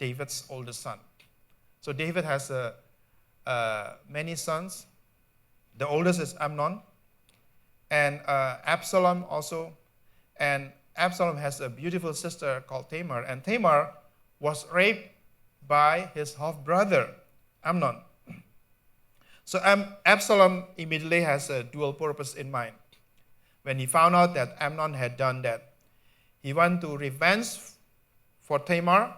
David's oldest son. So David has many sons. The oldest is Amnon, and Absalom also. And Absalom has a beautiful sister called Tamar, and Tamar was raped by his half-brother, Amnon. So Absalom immediately has a dual purpose in mind. When he found out that Amnon had done that, he wanted to revenge for Tamar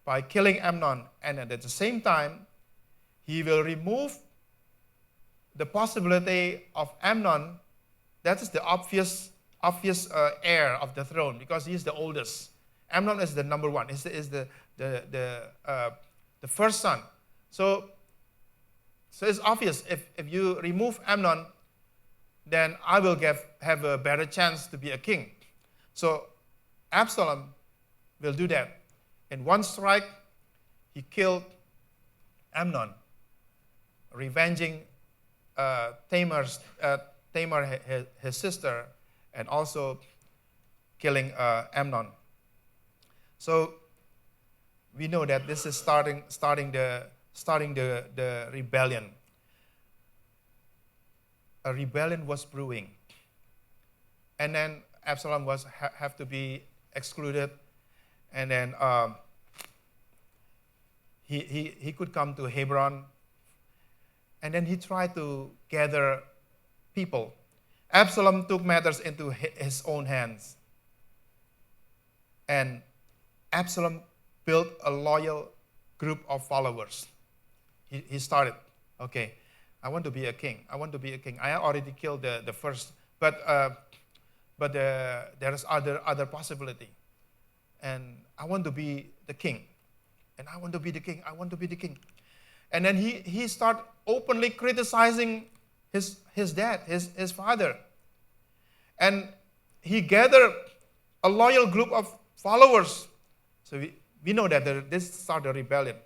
by killing Amnon, and at the same time, he will remove the possibility of Amnon, that is the obvious heir of the throne, because he is the oldest. Amnon is the number one, is the first son. So it's obvious, if you remove Amnon, then I will have a better chance to be a king. So Absalom will do that. In one strike, he killed Amnon, revenging Tamar, his sister, and also killing Amnon. So we know that this is starting the rebellion. A rebellion was brewing, and then Absalom have to be excluded, and then he could come to Hebron, and then he tried to gather people. Absalom took matters into his own hands, and Absalom built a loyal group of followers. He started, okay, I want to be a king. I want to be a king. I already killed the first, but there is other possibility, and I want to be the king, and I want to be the king. I want to be the king, and then he started openly criticizing his dad, his father, and he gathered a loyal group of followers. So we know that this started a rebellion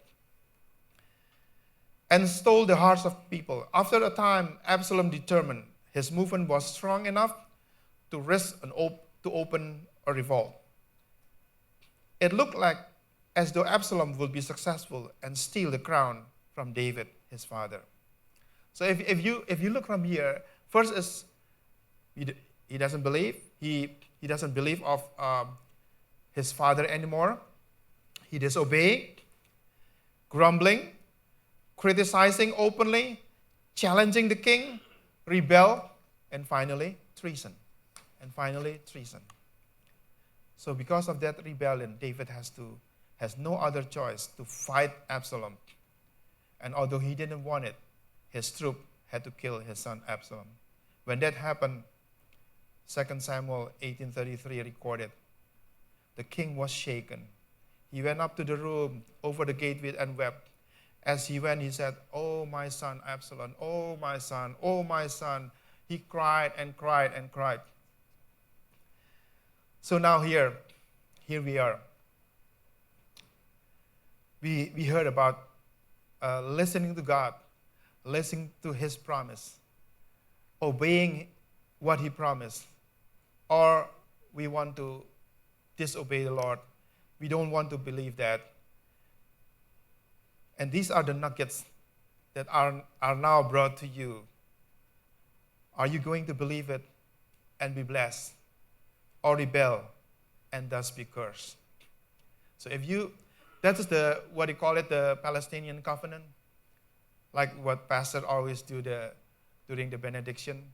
and stole the hearts of people. After a time, Absalom determined his movement was strong enough to risk to open a revolt. It looked like as though Absalom would be successful and steal the crown from David, his father. So if you look from here, first is he doesn't believe. He doesn't believe of his father anymore. He disobeyed, grumbling, criticizing openly, challenging the king, rebel, and finally treason. So because of that rebellion, David has no other choice to fight Absalom. And although he didn't want it, his troop had to kill his son Absalom. When that happened, 2 Samuel 18:33 recorded, the king was shaken. He went up to the room over the gateway and wept. As he went, he said, "Oh, my son Absalom, oh, my son, oh, my son." He cried and cried and cried. So now here we are. We heard about listening to God, listening to his promise, obeying what he promised, or we want to disobey the Lord. We don't want to believe that. And these are the nuggets that are now brought to you. Are you going to believe it and be blessed, or rebel and thus be cursed? So that is what they call it, the Palestinian covenant, like what pastor always do during the benediction.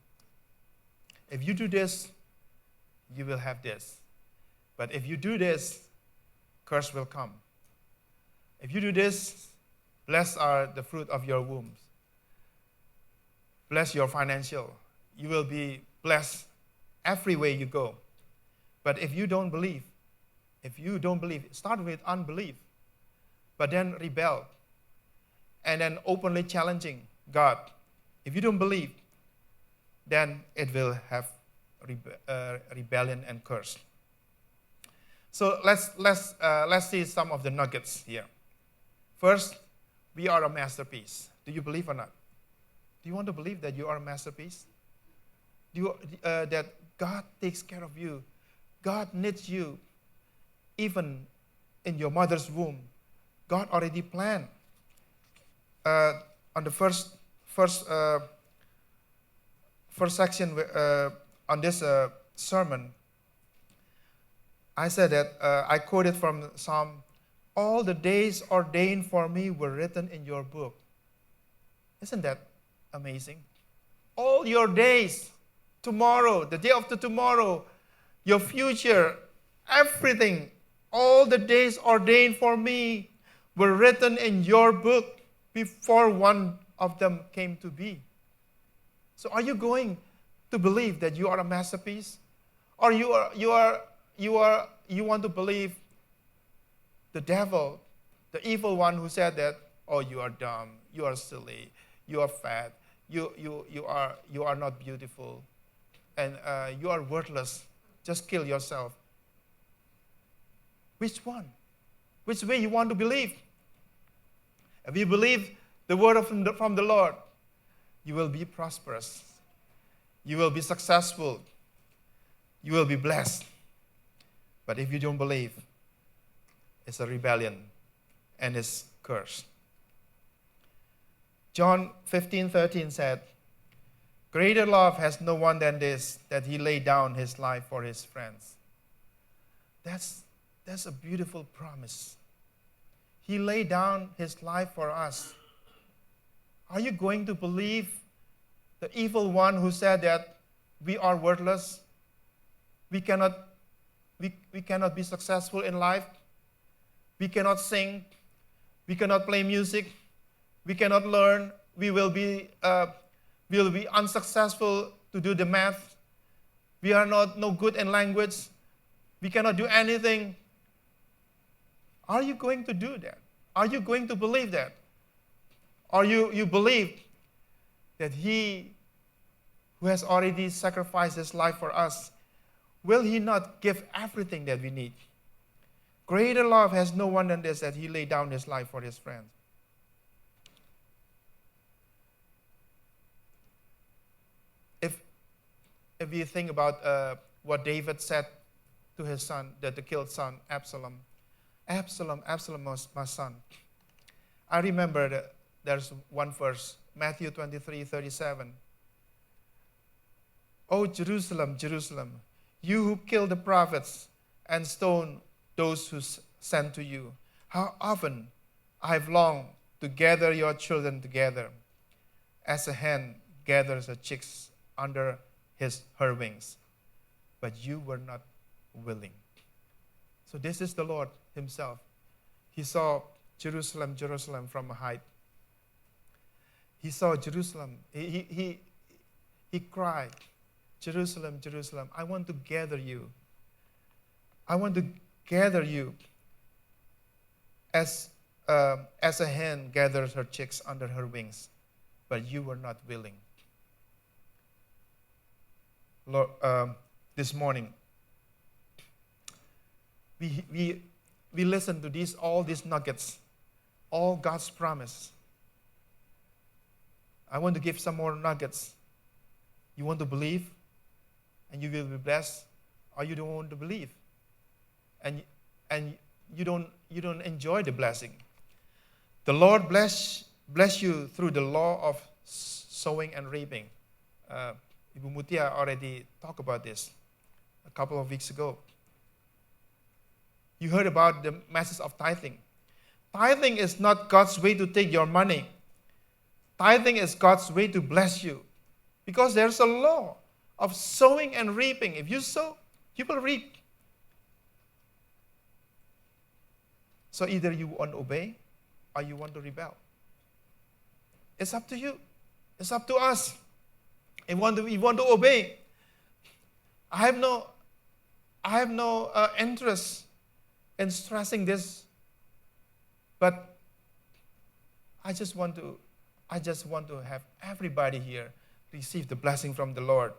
If you do this, you will have this. But if you do this, curse will come. If you do this, blessed are the fruit of your wombs. Bless your financial. You will be blessed every way you go. But if you don't believe, start with unbelief, but then rebel, and then openly challenging God. If you don't believe, then it will have rebellion and curse. So let's see some of the nuggets here. First, we are a masterpiece. Do you believe or not? Do you want to believe that you are a masterpiece? That God takes care of you. God knits you even in your mother's womb. God already planned. On the first section on this sermon, I said that I quoted from Psalm, all the days ordained for me were written in your book. Isn't that amazing? All your days, tomorrow, the day after tomorrow, your future, everything, all the days ordained for me were written in your book before one of them came to be. So are you going to believe that you are a masterpiece? Or you want to believe the devil, the evil one who said that, oh, you are dumb, you are silly, you are fat, you are not beautiful, and you are worthless. Just kill yourself. Which one? Which way you want to believe? If you believe the word from the Lord, you will be prosperous. You will be successful. You will be blessed. But if you don't believe, it's a rebellion and it's cursed. John 15:13 said, greater love has no one than this, that he laid down his life for his friends. That's a beautiful promise. He laid down his life for us. Are you going to believe the evil one who said that we are worthless? We cannot be successful in life. We cannot sing. We cannot play music. We cannot learn. We will be unsuccessful to do the math. We are no good in language. We cannot do anything. Are you going to do that? Are you going to believe that? Or you believe that he who has already sacrificed his life for us, will he not give everything that we need? Greater love has no one than this, that he laid down his life for his friends. If you think about what David said to his son, the killed son, Absalom. Absalom was my son. I remember that there's one verse, Matthew 23:37. O Jerusalem, Jerusalem, you who kill the prophets and stone those who sent to you, how often I have longed to gather your children together, as a hen gathers her chicks under her wings, but you were not willing. So this is the Lord himself. He saw Jerusalem, Jerusalem from a height. He saw Jerusalem. He cried, Jerusalem, Jerusalem, I want to gather you. I want to gather you as a hen gathers her chicks under her wings, but you were not willing. Lord, this morning, we listen to all these nuggets, all God's promise. I want to give some more nuggets. You want to believe, and you will be blessed, or you don't want to believe, and you don't enjoy the blessing. The Lord bless you through the law of sowing and reaping. Ibu Mutia already talked about this a couple of weeks ago. You heard about the message of tithing. Tithing is not God's way to take your money. Tithing is God's way to bless you. Because there's a law of sowing and reaping. If you sow, you will reap. So either you want to obey or you want to rebel. It's up to you. It's up to us. If we want to obey, I have no interest in stressing this, but I just want to have everybody here receive the blessing from the Lord.